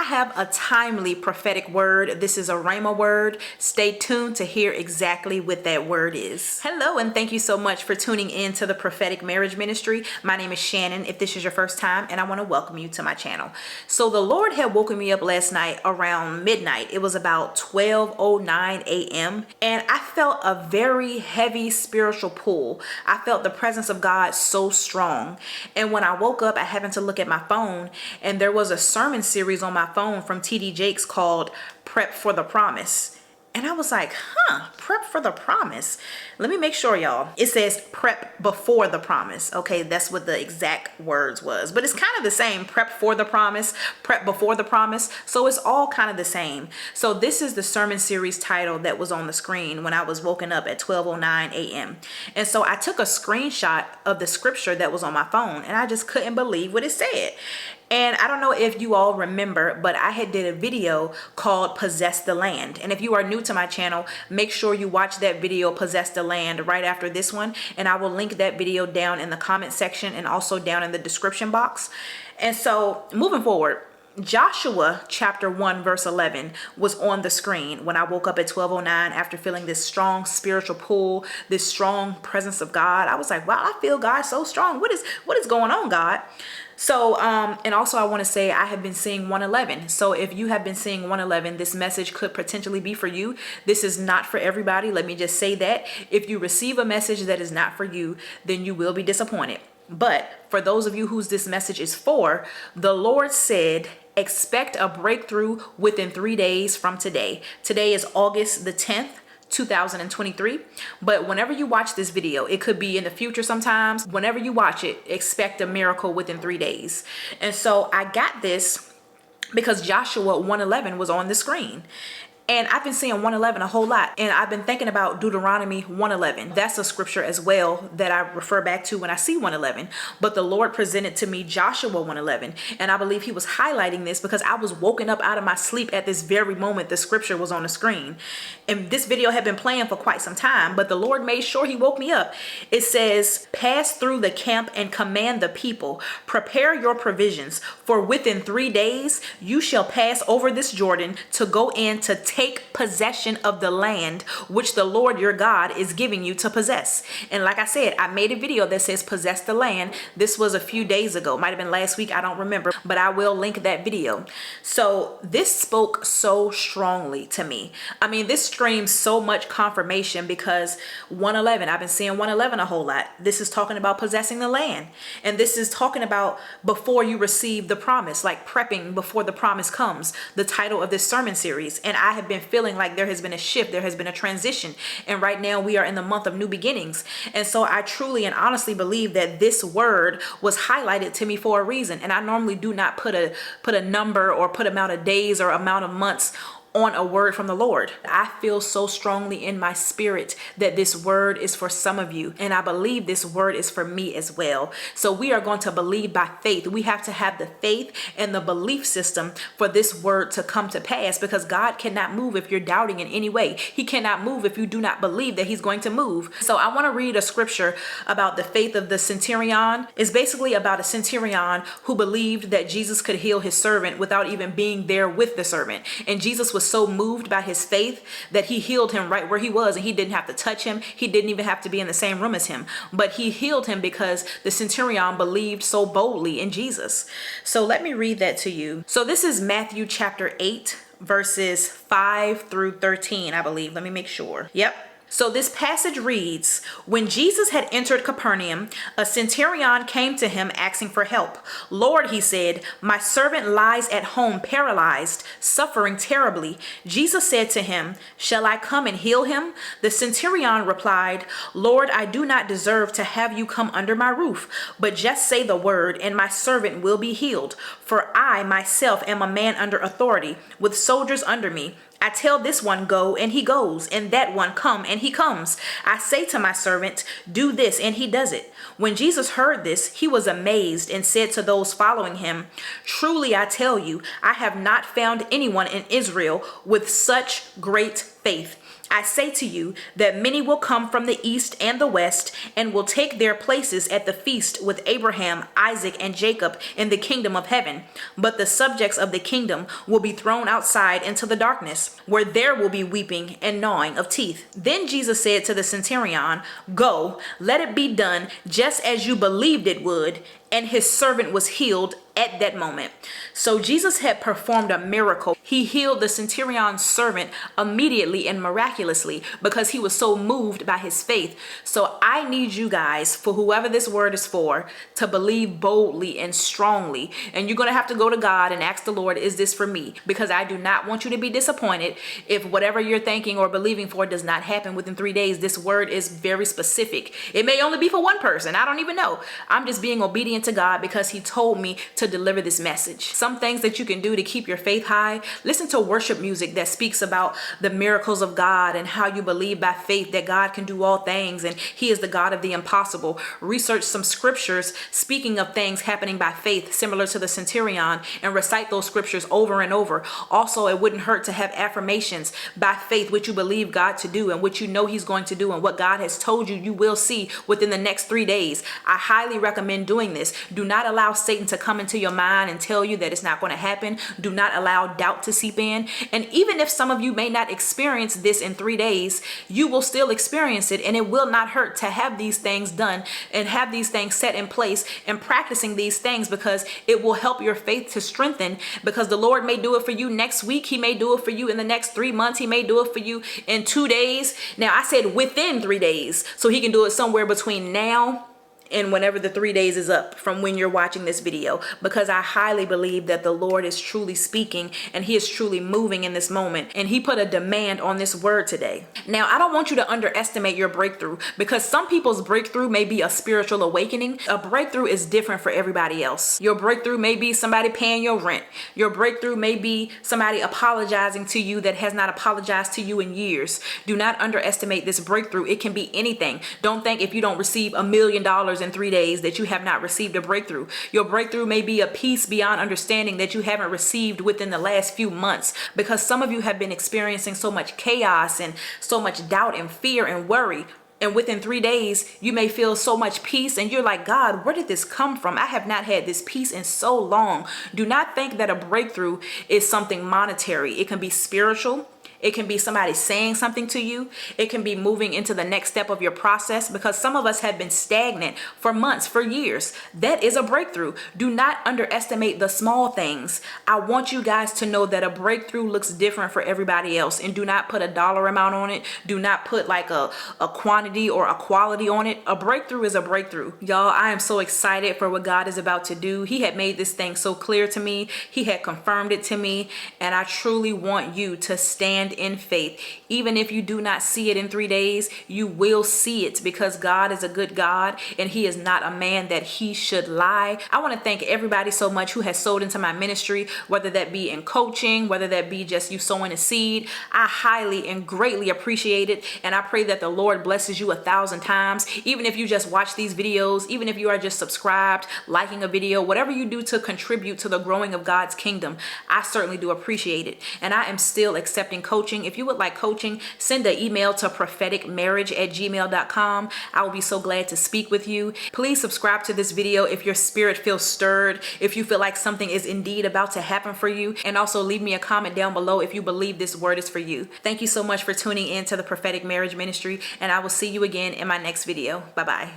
have a timely prophetic word. This is a Rhema word. Stay tuned to hear exactly what that word is. Hello, and thank you so much for tuning in to the Prophetic Marriage Ministry. My name is Shannon, if this is your first time, and I want to welcome you to my channel. So the Lord had woken me up last night around midnight. It was about 12:09 a.m. and I felt a very heavy spiritual pull. I felt the presence of God so strong. And when I woke up, I happened to look at my phone, and there was a sermon series on my phone from T.D. Jakes called Prep for the Promise. And I was like, prep for the promise. Let me make sure, y'all. It says prep before the promise. Okay, that's what the exact words was. But it's kind of the same. Prep for the promise, prep before the promise. So it's all kind of the same. So this is the sermon series title that was on the screen when I was woken up at 12:09 a.m. And so I took a screenshot of the scripture that was on my phone, and I just couldn't believe what it said. And I don't know if you all remember, but I had did a video called Possess the Land. And if you are new to my channel, make sure you watch that video, Possess the Land, right after this one. And I will link that video down in the comment section and also down in the description box. And so moving forward, Joshua chapter 1 verse 11 was on the screen when I woke up at 12:09 after feeling this strong spiritual pull, this strong presence of God. I was like, wow, I feel God so strong. What is going on, God? So, and also I want to say I have been seeing 111. So if you have been seeing 111, this message could potentially be for you. This is not for everybody. Let me just say that. If you receive a message that is not for you, then you will be disappointed. But for those of you whose this message is for, the Lord said, expect a breakthrough within 3 days from today. Today is August the 10th. 2023. But whenever you watch this video, it could be in the future sometimes. Whenever you watch it, expect a miracle within 3 days. And so I got this because Joshua 1:11 was on the screen. And I've been seeing 111 a whole lot. And I've been thinking about Deuteronomy 1:11. That's a scripture as well that I refer back to when I see 111. But the Lord presented to me Joshua 1:11. And I believe he was highlighting this because I was woken up out of my sleep at this very moment the scripture was on the screen. And this video had been playing for quite some time, but the Lord made sure he woke me up. It says, pass through the camp and command the people, prepare your provisions, for within 3 days you shall pass over this Jordan to go in to take possession of the land which the Lord your God is giving you to possess. And like I said, I made a video that says possess the land. This was a few days ago. Might have been last week. I don't remember, but I will link that video. So this spoke so strongly to me. I mean, this screams so much confirmation because 111, I've been seeing 111 a whole lot. This is talking about possessing the land. And this is talking about before you receive the promise, like prepping before the promise comes, the title of this sermon series. And I have been feeling like there has been a shift, there has been a transition, and right now we are in the month of new beginnings. And so I truly and honestly believe that this word was highlighted to me for a reason. And I normally do not put a number or put amount of days or amount of months on a word from the Lord. I feel so strongly in my spirit that this word is for some of you, and I believe this word is for me as well. So we are going to believe by faith. We have to have the faith and the belief system for this word to come to pass, because God cannot move if you're doubting in any way. He cannot move if you do not believe that he's going to move. So I want to read a scripture about the faith of the centurion. It's basically about a centurion who believed that Jesus could heal his servant without even being there with the servant. And Jesus was so moved by his faith that he healed him right where he was, and he didn't have to touch him. He didn't even have to be in the same room as him, but he healed him because the centurion believed so boldly in Jesus. So let me read that to you. So this is Matthew chapter 8 verses 5 through 13, I believe. Let me make sure. Yep. So this passage reads, when Jesus had entered Capernaum, a centurion came to him asking for help. Lord, he said, my servant lies at home paralyzed, suffering terribly. Jesus said to him, shall I come and heal him? The centurion replied, Lord, I do not deserve to have you come under my roof, but just say the word and my servant will be healed. For I myself am a man under authority, with soldiers under me. I tell this one, go, and he goes, and that one, come, and he comes. I say to my servant, do this, and he does it. When Jesus heard this, he was amazed and said to those following him, truly I tell you, I have not found anyone in Israel with such great faith. faith. I say to you that many will come from the east and the west and will take their places at the feast with Abraham, Isaac, and Jacob in the kingdom of heaven. But the subjects of the kingdom will be thrown outside into the darkness, where there will be weeping and gnawing of teeth. Then Jesus said to the centurion, "Go, let it be done just as you believed it would." And his servant was healed at that moment. So Jesus had performed a miracle. He healed the centurion's servant immediately and miraculously because he was so moved by his faith. So I need you guys, for whoever this word is for, to believe boldly and strongly. And you're going to have to go to God and ask the Lord, is this for me? Because I do not want you to be disappointed if whatever you're thinking or believing for does not happen within 3 days. This word is very specific. It may only be for one person. I don't even know. I'm just being obedient to God because he told me to deliver this message. Some things that you can do to keep your faith high: listen to worship music that speaks about the miracles of God and how you believe by faith that God can do all things and he is the God of the impossible. Research some scriptures speaking of things happening by faith similar to the centurion and recite those scriptures over and over. Also, it wouldn't hurt to have affirmations by faith, what you believe God to do and what you know he's going to do and what God has told you you will see within the next 3 days. I highly recommend doing this. Do not allow Satan to come into your mind and tell you that it's not going to happen. Do not allow doubt to seep in. And even if some of you may not experience this in 3 days, you will still experience it, and it will not hurt to have these things done and have these things set in place and practicing these things, because it will help your faith to strengthen, because the Lord may do it for you next week. He may do it for you in the next 3 months. He may do it for you in 2 days. Now, I said within 3 days, so he can do it somewhere between now and whenever the 3 days is up from when you're watching this video, because I highly believe that the Lord is truly speaking and he is truly moving in this moment, and he put a demand on this word today. Now, I don't want you to underestimate your breakthrough, because some people's breakthrough may be a spiritual awakening. A breakthrough is different for everybody else. Your breakthrough may be somebody paying your rent. Your breakthrough may be somebody apologizing to you that has not apologized to you in years. Do not underestimate this breakthrough. It can be anything. Don't think if you don't receive $1 million in 3 days that you have not received a breakthrough. Your breakthrough may be a peace beyond understanding that you haven't received within the last few months, because some of you have been experiencing so much chaos and so much doubt and fear and worry. And within 3 days, you may feel so much peace and you're like, God, where did this come from? I have not had this peace in so long. Do not think that a breakthrough is something monetary. It can be spiritual. It can be somebody saying something to you. It can be moving into the next step of your process, because some of us have been stagnant for months, for years. That is a breakthrough. Do not underestimate the small things. I want you guys to know that a breakthrough looks different for everybody else, and do not put a dollar amount on it. Do not put like a quantity or a quality on it. A breakthrough is a breakthrough. Y'all, I am so excited for what God is about to do. He had made this thing so clear to me. He had confirmed it to me, and I truly want you to stand in faith. Even if you do not see it in 3 days, you will see it, because God is a good God and he is not a man that he should lie. I want to thank everybody so much who has sowed into my ministry, whether that be in coaching, whether that be just you sowing a seed. I highly and greatly appreciate it, and I pray that the Lord blesses you 1,000 times. Even if you just watch these videos, even if you are just subscribed, liking a video, whatever you do to contribute to the growing of God's kingdom, I certainly do appreciate it. And I am still accepting coaching. If you would like coaching, send an email to propheticmarriage@gmail.com. I will be so glad to speak with you. Please subscribe to this video if your spirit feels stirred, if you feel like something is indeed about to happen for you, and also leave me a comment down below if you believe this word is for you. Thank you so much for tuning in to the Prophetic Marriage Ministry, and I will see you again in my next video. Bye-bye.